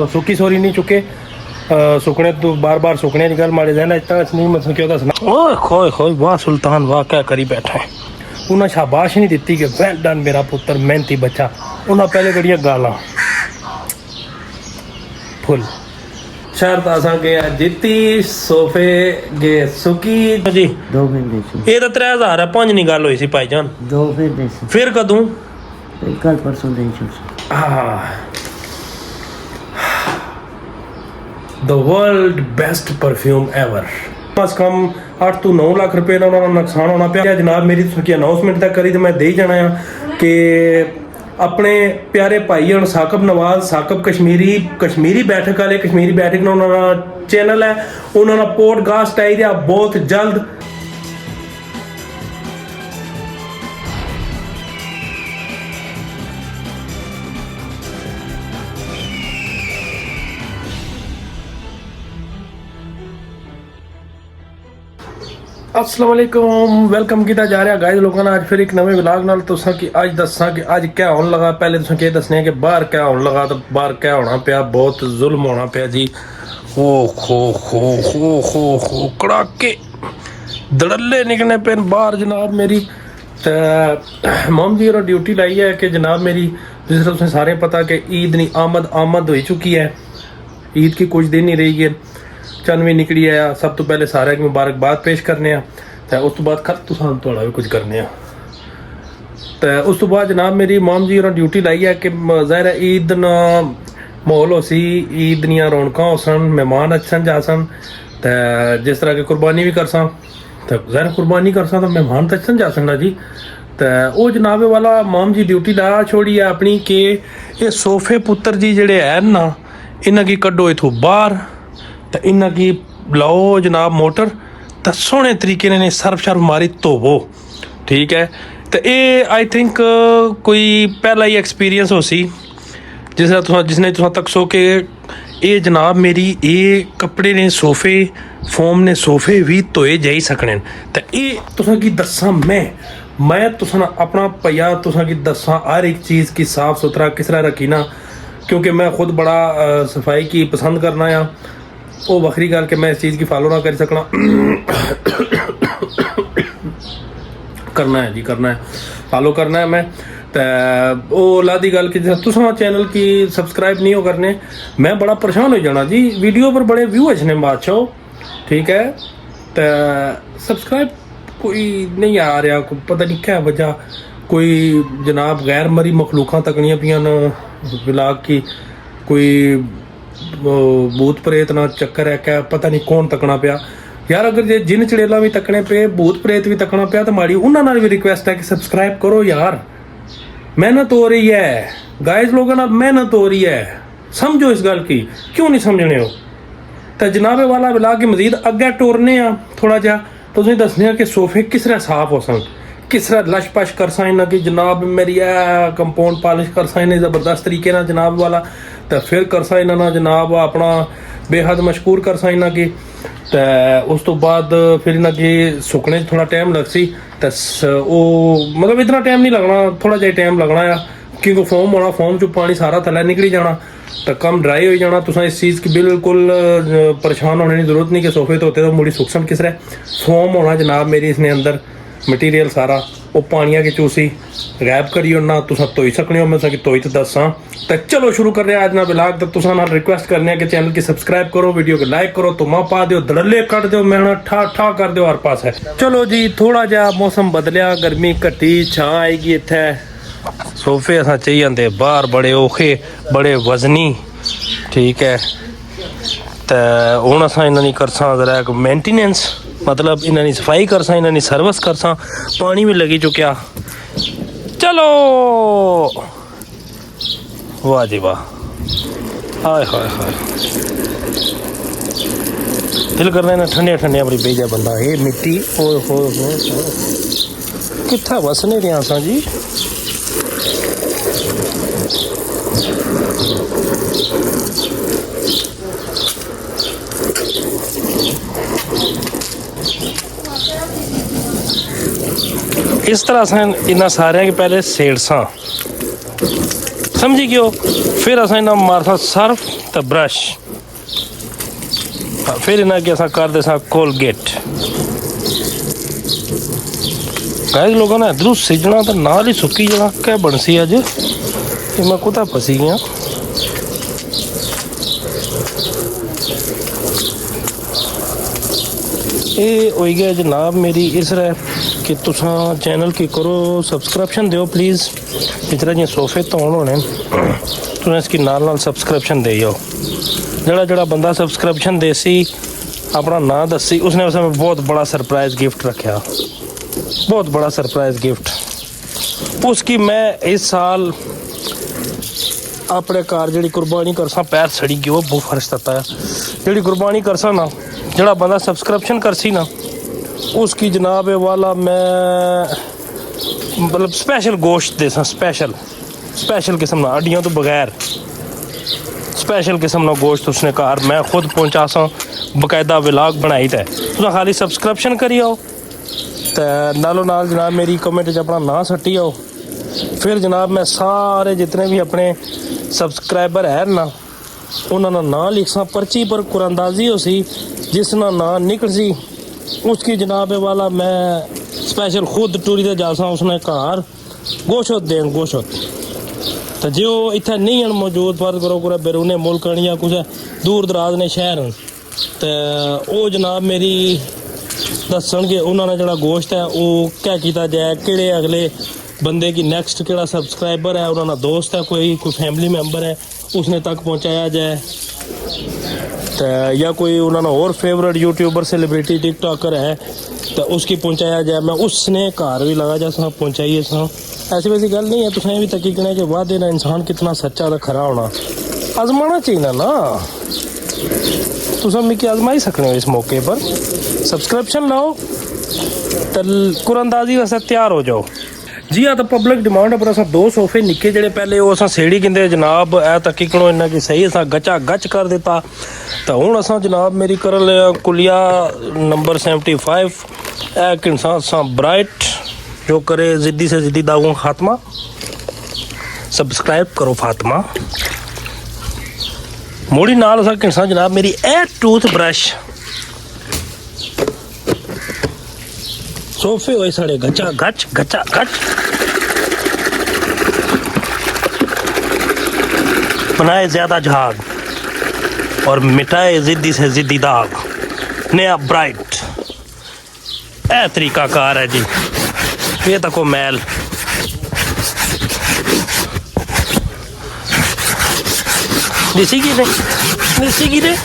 सुक्की सोरी नहीं चुके सुकने तो बार बार सुकने की गल मारे देना इतना नहीं मतलब क्यों दसना ओए खोए खोए वाह सुल्तान वाह क्या करी बैठा है उन्हें शाबाश नहीं दी कि वेल डन मेरा पुत्र मेहनती बच्चा उन्हें पहले कड़िया गाला फुल शर्त आसा गया जीती सोफे गे सुकी जी 2 घंटे ये तो 3000 है 5 नहीं गल हुई सी भाईजान 2 फिर कदों कल परसों दे the world best perfume ever कम से कम 8 ਤੋਂ 9 ਲੱਖ रुपए का उन्होंने नुकसान होना पाया जनाब मेरी तुसीं अनाउंसमेंट तक करी तो मैं दे ही जाना कि अपने प्यारे भाई हूँ साकब नवाज साकब कश्मीरी बैठक वाले कश्मीरी बैठक ने उन्होंने चैनल है उन्होंने पॉडकास्ट आई दिया बहुत जल्द अस्सलाम वालेकुम वेलकम किया जा रहा गाइस लोगों ने आज फिर एक नवे व्लॉग नाल तुसां कि अज दसा कि अज क्या होने लगा पहले तुसां के दसने कि बाहर क्या होने लगा तो बाहर क्या होना पिया बहुत जुल्म होना पिया जी ओ खो खो खो खो खो कड़ाके धड़ल्ले निकलने पे बाहर जनाब मेरी मोम जी और ड्यूटी लाई है कि जनाब मेरी जिस तरह तुसें सारे पता कि ईद नहीं आमद हो चुकी है ईद की कुछ दिन ही रही है 95 निकली है सब तो पहले सारे की मुबारकबाद पेश करने तो उस तो बाद खत तुसां थोड़ा भी कुछ करने तो उस तो बाद जनाब मेरी मोम जी और ड्यूटी लाई है कि ज़ाहिर है ईद ना माहौल हो सी ईद दियां रौनकां हो सन मेहमान अच्छन जा सन तो जिस तरह की कुर्बानी भी कर सा तो ज़ाहिर कुर्बानी कर सा तो मेहमान तो अच्छन जा सन ना जी तो वो जनाब वाला मोम जी ड्यूटी ला छोड़ी है अपनी कि ये सोफे पुत्र जी जेड़े है ना इन्हां की कड्डो इथों बाहर तो इन्हां की लाओ जनाब मोटर तो सोहने तरीके ने सर्फ शर्फ मारी धोवो ठीक है तो ये आई थिंक कोई पहला ही एक्सपीरियंस हो सी जिसने तुसां तक सो के ये जनाब मेरी ये कपड़े ने सोफे फोम ने सोफे भी धोए जाई सकने तो ये तुसां की दस्सां मैं तुसां अपना भैया तुसां की दस्सां हर एक चीज़ की साफ सुथरा किस तरह रखी ना क्योंकि मैं खुद बड़ा सफाई की पसंद करना है वो वखरी गल कि मैं इस चीज़ की फॉलो ना कर सकना करना है जी करना है फॉलो करना है मैं तो वो लादी गल कि तुसां चैनल की सब्सक्राइब नहीं हो करने मैं बड़ा परेशान हो जाना जी वीडियो पर बड़े व्यू अच्छे बादशाह ठीक है तो सब्सक्राइब कोई नहीं आ रहा कोई पता नहीं क्या वजह कोई जनाब गैर मरी मखलूक़ां तकनियां पियां व्लॉग की कोई भूत प्रेत ना चक्कर है क्या पता नहीं कौन तकना पिया यार अगर जे जिन चड़ेला भी तकने पे भूत प्रेत भी तकना पिया तो माड़ी उन्होंने भी रिक्वेस्ट है कि सब्सक्राइब करो यार मेहनत हो रही है गाइस लोगों ना मेहनत हो रही है समझो इस गल की क्यों नहीं समझने हो तो जनाबे वाला बिला के मजीद अगे टोरने थोड़ा जा तो दसने कि सोफे किस तरह साफ हो सन किस तरह लश पश कर सा इन्हें कि जनाब मेरी कंपाउंड पॉलिश कर सा इन्हें ज़बरदस्त तरीके ना जनाब वाला तो फिर कर सा इन्हें जनाब अपना बेहद मशहूर कर सा इन्हें की तो उस तो बाद फिर इन्हें की सुकने थोड़ा टाइम लग सी तो वो मतलब इतना टाइम नहीं लगना थोड़ा जा टाइम लगना है क्योंकि फोम होना फोम चो पानी सारा थल्ले निकली जाना तो कम ड्राई हो जाना तुसां इस चीज़ की बिल्कुल परेशान होने की जरूरत नहीं कि सोफे धोते तो मुड़ी सुख सन किस तरह फोम होना जनाब मेरी इसने अंदर मटीरियल सारा वो पानिया की चूसी गैब करी ना तुसां धोई सकने हो मैं धोई तो दसा तो चलो शुरू कर रहे हैं आज ना ब्लॉग तो तुसां नाल रिक्वेस्ट करने कि चैनल की सब्सक्राइब करो वीडियो को लाइक करो तुमा पा दो धड़ल्ले कट दो मैं ठा ठा कर दो हर पास है चलो जी थोड़ा जा मौसम बदलिया गर्मी घटी छां आएगी इत्थे सोफे असां चाहिए आंदे बाहर बड़े औखे बड़े वजनी ठीक है तो हुण असां इन्हां दी करसां जरा मेंटेनेंस मतलब इन्हां सफाई कर सा इन्हां सर्विस कर सा पानी भी लगी चुकिया चलो वाह जी वाह हाय हाय हाय दिल करना है ठंडिया ठंडिया बड़ी बेजा बंदा ये मिट्टी हो कितना वसने रहा सा जी इस तरह से इन्ना सारे के पहले सेड़सा समझी क्यों फिर अस इन्ना मारसा सर्फ तो ब्रश फिर इन्हें कि असां करदे सां कोलगेट गाइस लोगों ने इधरों सिजना तो नाल ही सुक्की जाना क्या बनसी अज कि मैं कुत्ता फसी गया ये हो गया जनाब मेरी इस रहा कि तुसा चैनल की करो सब्सक्रिप्शन दो प्लीज़ इतना जी सोफे धोन होने तुसें इसकी नाल सब्सक्रिप्शन दे जाओ जड़ा जड़ा बंदा सब्सक्रिप्शन देसी अपना नाम दसी उसने उस समय बहुत बड़ा सरप्राइज़ गिफ्ट रखा बहुत बड़ा सरप्राइज़ गिफ्ट उसकी मैं इस साल अपने घर जी कुर्बानी करसा पैर सड़ी गई वो बहुत फर्श तता है जी कुर्बानी करसा ना जड़ा बंदा सब्सक्रिप्शन करसी ना उसकी जनाब वाला मैं मतलब स्पेशल गोश्त दे सा स्पेशल किस्म ना हड्डियों तो बगैर स्पेशल किस्म ना गोश्त उसने घर मैं खुद पहुंचा सा बकायदा व्लॉग बनाई ते तुम खाली सब्सक्रिप्शन करी आओ तो नालों नाल जनाब मेरी कमेंट अपना नाम सट्टी आओ फिर जनाब मैं सारे जितने भी अपने सब्सक्राइबर है ना उन्होंने नाम लिख सा पर्ची पर कुरानंदाजी हो सी जिस ना नाम निकल सी उसकी जनाब वाला मैं स्पेशल खुद टूरी ते जा सा उसने घर गोशत दें गोशत तो जो इतना नहीं हैं मौजूद फर्ज करो कुछ बैरूने मुल्क या कुछ दूर दराज ने शहर तो वो जनाब मेरी दसणगे उन्होंने जड़ा गोश्त है वो क्या किया जाए किहड़े अगले बंदे की नैक्सट किहड़ा सब्सक्राइबर है उन्होंने दोस्त है कोई फैमिली मैंबर है उसने तक पहुँचाया जाए तो या कोई उन्होंने और फेवरेट यूट्यूबर सेलिब्रिटी टिकटॉकर है तो उसकी पहुँचाया जाए मैं उसने घर भी लगा जा सा पहुँचाइए सा ऐसी वैसी गल नहीं है तुसें भी तकी कहना कि वाह देना इंसान कितना सच्चा तो खरा होना आजमाना चाहिए ना तुम मिगी आजमाई सकते हो इस मौके पर सब्सक्रिप्शन लाओ तो कुरानंदाजी वास्ते तैयार हो जाओ जी हाँ तो पब्लिक डिमांड पर अस दो सोफे निके जेडे पहले वो अस सेड़ी कहते जनाब ए तकी कणो इन्ना कि सही असा गचा गच कर दिता तो हुण अस जनाब मेरी कर लिया कुलिया नंबर 75 एक इंसान सा ब्राइट जो करे जिद्दी से जिद्दी दागों खात्मा सब्सक्राइब करो फातिमा मोड़ी नाल असा इंसान जनाब मेरी ए टूथ ब्रश सोफे हुए साढ़े गचा गच बनाए ज्यादा झाग और मिटाए जिद्दी से जिद्दी दाग नया ब्राइट ए तरीका कार है जी ये तको मैल देसी की ने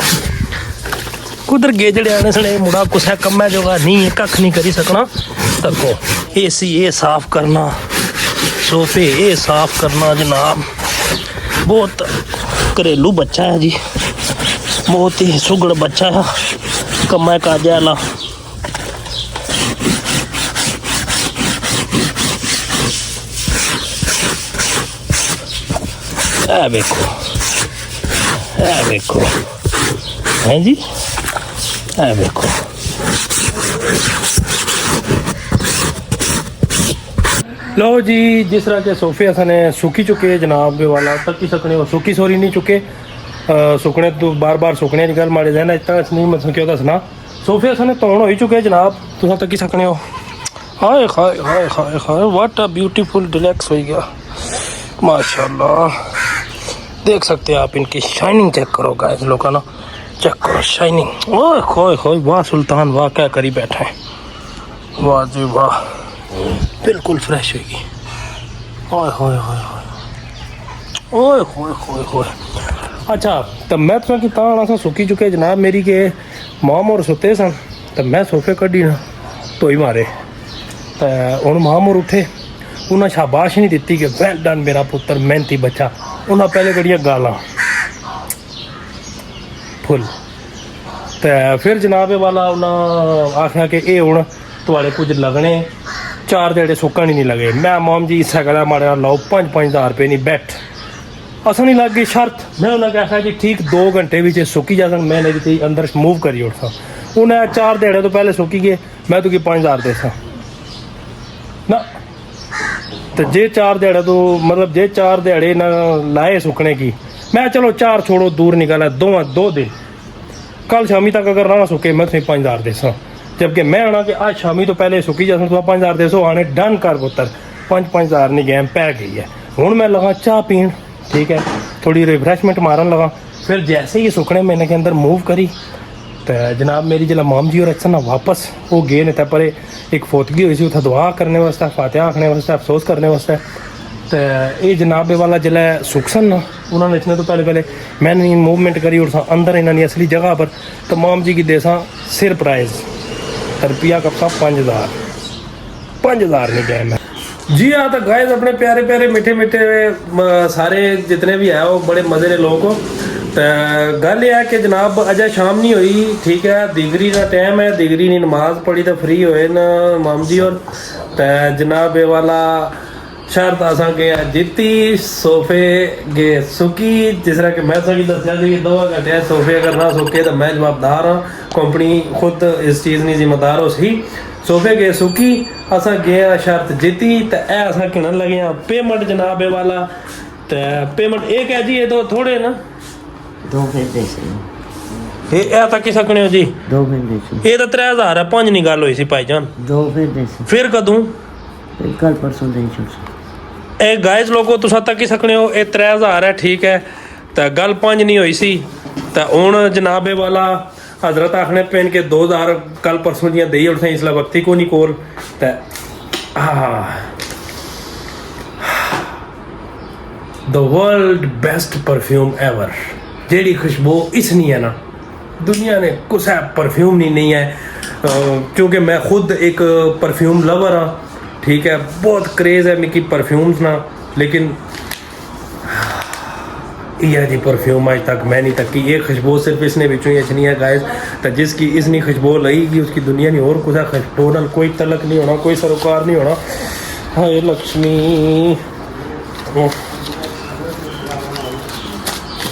कुदर गेजड़े आने से मुड़ा कुछ कम जोगा नहीं है कख नहीं करी सकना तको एसी ये साफ करना सोफे ये साफ करना जनाब बहुत घरेलू बच्चा है जी बहुत ही सुगड़ बच्चा है कमा काजे वाला देखो है जी देखो लो जी जिस तरह के सोफे असने सुखी चुके जनाब वाला तक सकने हो सुखी सोरी नहीं चुके सुकने तो बार बार सुकने की गल माड़े देना इतना नहीं मैं क्यों दसना सोफे असने धोन हो चुके जनाब तुम तक सकने हो हाय हाय हाय हाय हाय व्हाट अ ब्यूटीफुल रिलैक्स हो गया माशाल्लाह देख सकते हैं आप इनकी शाइनिंग चेक करो गाइस लोगों ना चेक करो शाइनिंग ओए होए होए वाह सुल्तान वाह क्या करी बैठे हैं वाह जी वाह बिल्कुल फ्रेश होगी ओए होए होए होए ओए होए होए होए अच्छा तो मैं तो कि तां सुखी चुके जनाब मेरी के माम और सुते सन तो मैं सोफे कड्डी ना धोई मारे तो हुण माम और उठे उन्हें शाबाश नहीं दी कि वेल डन मेरा पुत्र मेहनती बच्चा उन्हें पहले कड़िया गालां फुल तो फिर जनाब वाला उन्हें आख्या कि ये हूँ थोड़े कुछ लगने 4 दिहाड़े सुक्कन ही नहीं लगे मैं माम जी इस गला माड़े लाओ 5-5 रुपये नहीं बैठ असा नहीं लग गई शर्त मैं उन्हें आख्या कि ठीक 2 घंटे भी सुकी जा मैं नहीं अंदर मूव करी उठसा उन्हें 4 दिहाड़े तो पहले सुकी गए मैं तो 5,000 देसा ना तो जे 4 दिहाड़े तो मतलब जे 4 दिहाड़े ना लाए सुकने की मैं चलो 4 छोड़ो दूर निकाला 2 दिन कल शामी तक अगर ना सुके मैं तुम 5000 देसा जबकि मैं आना कि आज शामी तो पहले सुकी जा 5000 देसो आने डन कर पुत्र 5-5000 नहीं गेम पै गई है हूँ मैं लगा चाह पीन ठीक है थोड़ी रिफ्रैशमेंट मारन लगा फिर जैसे ही सुकने मैंने के अंदर मूव करी तो जनाब मेरी जिला माम जी और अच्छा ना वापस वो गए ने पर एक फोतगी हुई सी उत्थे दुआ करने वास्ते फातिहा आखने वास्ते अफसोस करने वास्ते तो ये जनाब वाला जिला सुखसन ना उन्होंने इतने तो पहले मैंने मूवमेंट करी और अंदर इन्होंने असली जगह पर तो माम जी की देसा सिर प्राइज रुपया कब 5000 नहीं गए मैं जी हाँ तो गाइस अपने प्यारे प्यारे मीठे मीठे सारे जितने भी है वो बड़े मज़े ने लोग तो गल यह है कि जनाब अजय शाम नहीं हुई ठीक है दिगरी का टाइम है दिगरी ने नमाज पढ़ी तो फ्री होए न माम जी और तो जनाब ये वाला शर्त असा गया जीती सोफे गए सुकी जिस तरह कि मैं सही दसिया कि 2 घंटे सोफे अगर ना सुके तो मैं जवाबदार हाँ कंपनी खुद इस चीज़ नहीं जिम्मेदार हो सही सोफे गए सुकी असा गए शर्त जीती तो यह असा किन लगे हाँ पेमेंट जनाब ये वाला तो पेमेंट एक है जी ये तो थोड़े ना 2 फिर देसी ਇਹ ਤਾਂ ਕੀ ਸਕਣੇ ਹੋ ਜੀ 2 फिर देसी ਇਹ ਤਾਂ 3000 ਹੈ 5 ਨਹੀਂ ਗੱਲ ਹੋਈ ਸੀ ਭਾਈਜਾਨ 2 फिर देसी ਫਿਰ ਕਦੋਂ फिर कल परसों देंगे ਇਹ ਗਾਇਜ਼ ਲੋਕੋ ਤੁਸੀਂ ਤਾਂ ਕੀ ਸਕਣੇ ਹੋ ਇਹ 3000 ਹੈ ਠੀਕ ਹੈ ਤਾਂ ਗੱਲ 5 ਨਹੀਂ ਹੋਈ ਸੀ ਤਾਂ ਹੁਣ ਜਨਾਬ ਇਹ ਵਾਲਾ हजरत आखने पेन के 2000 कल परसों दियाँ दई उठे इसलिए वक्ती को नहीं कोल तो the world best perfume ever जेड़ी खुशबू इसनी है ना दुनिया ने कुछ है परफ्यूम नहीं है क्योंकि मैं खुद एक परफ्यूम लवर हाँ ठीक है बहुत क्रेज़ है मिकी परफ्यूम्स ना लेकिन यह जी परफ्यूम आज तक मैं नहीं तक ये खुशबू सिर्फ इसने बिचों ही अच्छी है गाइस तो जिसकी इसनी खुशबू लगेगी उसकी दुनिया नहीं और कुछ खुशबू ना कोई तलक नहीं होना कोई सरोकार नहीं होना हाय लक्ष्मी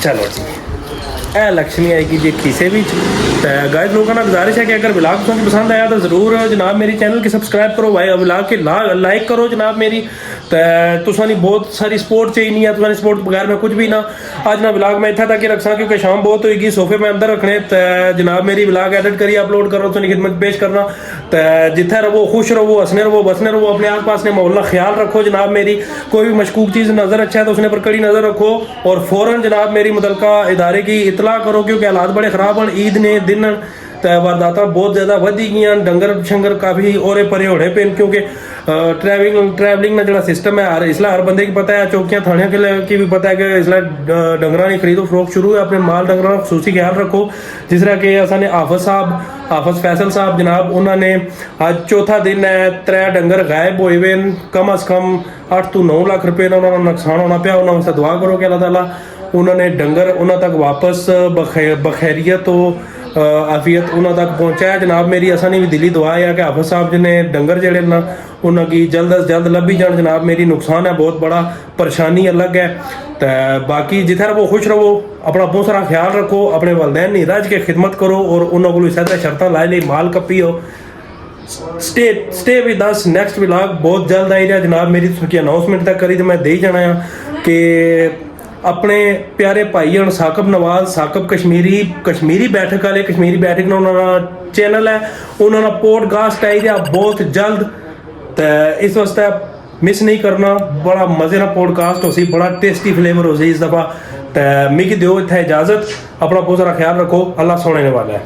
चलो जी ए लक्ष्मी आएगी जी खीसे भी गाइस लोगों का गुजारिश है कि अगर व्लॉग तुझे पसंद आया तो ज़रूर जनाब मेरी चैनल की सब्सक्राइब करो भाई व्लॉग के लाइक करो जनाब मेरी तो तुसानी बहुत सारी सपोर्ट चाहिए नहीं है तुसानी सपोर्ट बगैर मैं कुछ भी ना आज ना व्लॉग मैं इतना तक रखसा क्योंकि शाम बहुत होगी सोफे में अंदर रखने तो जनाब मेरी व्लॉग एडिट करिए अपलोड करो तो खिदमत पेश करना तो जिथे रहो खुश रहो हंसने रहो बसने रहो अपने आस पास ने माहौल ख्याल रखो जनाब मेरी कोई भी मशकूक चीज़ नज़र अच्छा है तो उसने पर कड़ी नज़र रखो और फ़ौरन जनाब मेरी मुतलका इदारे की इतला करो क्योंकि हालात बड़े ख़राब हैं ईद ने दिन तो वारदात बहुत ज़्यादा वधी गई डंगर शंगर काफ़ी ओरे परे होने पे क्योंकि ट्रैवलिंग का जो सिस्टम है इसलिए हर बंदे की पता है चौकियाँ थाने की भी पता है कि इसलिए डंगरा नहीं खरीदो फरोख्त शुरू है अपने माल डंगरा खसूसी ख्याल रखो जिस तरह के असाने हाफिज फैसल साहब जनाब उन्होंने आज चौथा दिन है 3 डंगर गायब हुए हुए कम अज़ कम 8 to 9 लाख रुपये का उन्होंने नुकसान होना पाया उन्होंने वास्ते दुआ करो कि अल्लाह ताला उन्होंने डंगर उन्होंने तक वापस बखैरियत तो आफियत उन्होंने तक पहुँचाया जनाब मेरी असानी भी दिली दुआ है कि हाफिज साहब जिन्हें डंगर जड़े ना उन्होंने जल्द अज जल्द लभी जान जनाब मेरी नुकसान है बहुत बड़ा परेशानी अलग है तो बाकी जिथे रहो खुश रहो अपना बहुत सारा ख्याल रखो अपने वालदैन नहीं रज के खिदमत करो और उन्होंने को सदा शर्त लाई ली माल कपी हो stay with us next vlog बहुत जल्द आई रहा जनाब मेरी उसकी अनाउंसमेंट तक करी तो मैं दे ही जाना कि अपने प्यारे भाई हूँ साकब नवाज साकब कश्मीरी बैठक वाले कश्मीरी बैठक ना उन्होंने चैनल है उन्होंने पॉडकास्ट आई रहा बहुत जल्द तो इस वास्ते मिस नहीं करना बड़ा मजे का पॉडकास्ट हो सी बड़ा टेस्टी फ्लेवर हो सी इस दफ़ा तो मिगी दो इतना इजाज़त अपना बहुत सारा ख्याल रखो अल्लाह सोने वाला है।